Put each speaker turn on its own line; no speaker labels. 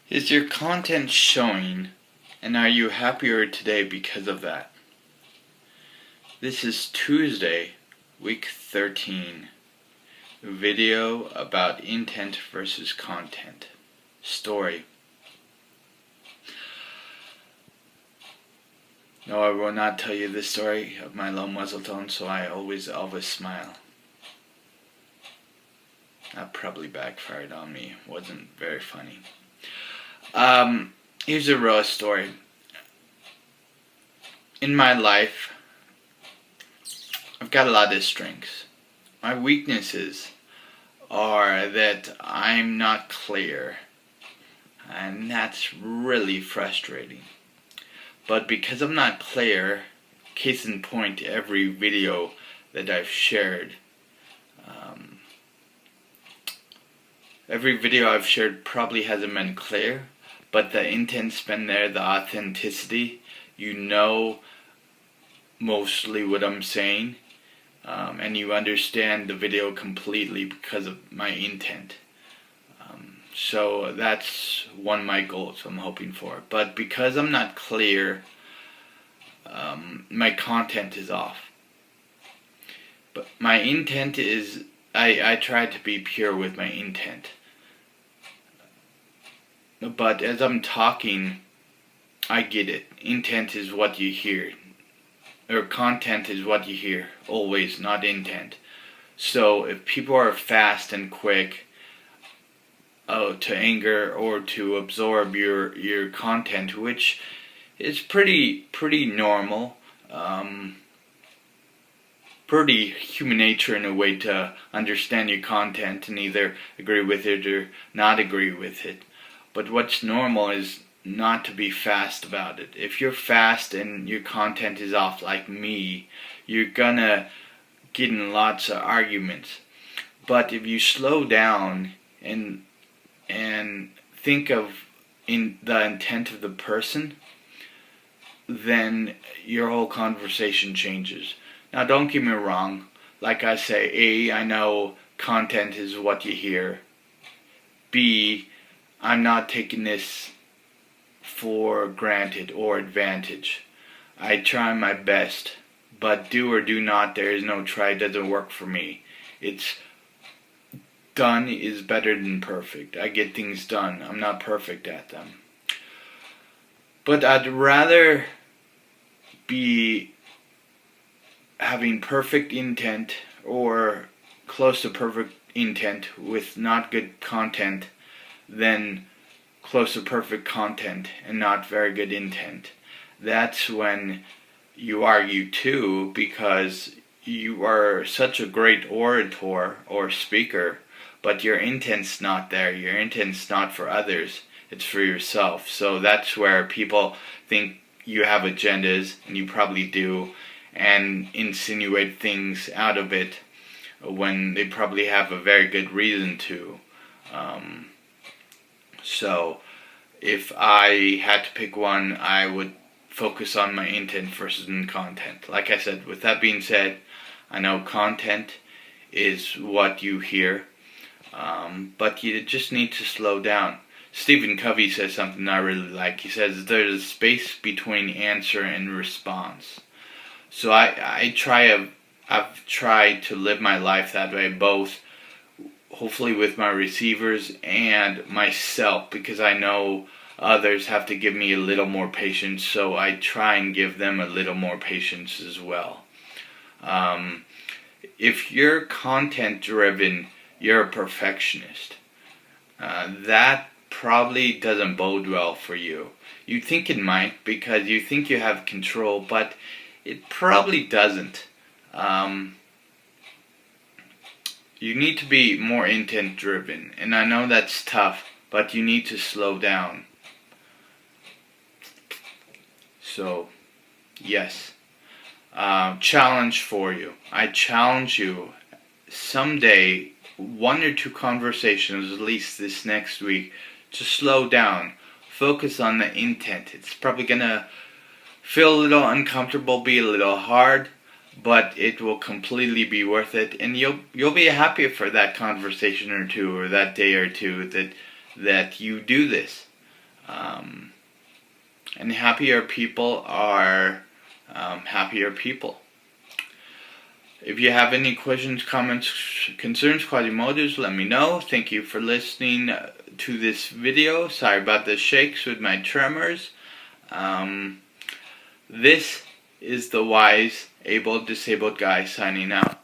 Is your content showing, and are you happier today because of that? This is Tuesday, week 13. Video about intent versus content. Story. No, I will not tell you the story of my low muzzle tone, so I always smile. That probably backfired on me. Wasn't very funny. Here's a real story. In my life, I've got a lot of strengths. My weaknesses are that I'm not clear, and that's really frustrating. But because I'm not clear, case in point, every video that I've shared, every video I've shared probably hasn't been clear, but the intent's been there, the authenticity, you know mostly what I'm saying, and you understand the video completely because of my intent. So that's one of my goals I'm hoping for. But because I'm not clear, my content is off. But my intent is, I try to be pure with my intent. But as I'm talking, I get it. Intent is what you hear. Or content is what you hear, always, not intent. So if people are fast and quick to anger or to absorb your content, which is pretty normal, pretty human nature in a way to understand your content and either agree with it or not agree with it. But what's normal is not to be fast about it. If you're fast and your content is off like me, you're gonna get in lots of arguments. But if you slow down and think of the intent of the person, then your whole conversation changes. Now don't get me wrong, like I say, I know content is what you hear. B, I'm not taking this for granted or advantage. I try my best, but do or do not, there is no try, it doesn't work for me. It's done is better than perfect. I get things done. I'm not perfect at them. But I'd rather be having perfect intent or close to perfect intent with not good content than close to perfect content and not very good intent. That's when you argue too, because you are such a great orator or speaker, but your intent's not there. Your intent's not for others. It's for yourself. So that's where people think you have agendas, and you probably do, and insinuate things out of it when they probably have a very good reason to. So if I had to pick one, I would focus on my intent versus content. Like I said, with that being said, I know content is what you hear, but you just need to slow down. Stephen Covey says something I really like. He says there's a space between answer and response. So I've tried to live my life that way, both hopefully with my receivers and myself, because I know others have to give me a little more patience, so I try and give them a little more patience as well. If you're content driven, you're a perfectionist. That probably doesn't bode well for you. You think it might because you think you have control, but it probably doesn't. You need to be more intent driven, and I know that's tough, but you need to slow down. So, yes. Challenge for you. I challenge you someday, one or two conversations, at least this next week, to slow down. Focus on the intent. It's probably gonna feel a little uncomfortable, be a little hard, but it will completely be worth it, and you'll be happy for that conversation or two, or that day or two that you do this. And happier people are happier people. If you have any questions, comments, concerns, Quasimodos, let me know. Thank you for listening to this video. Sorry about the shakes with my tremors. This is the Wise Able Disabled Guy signing out.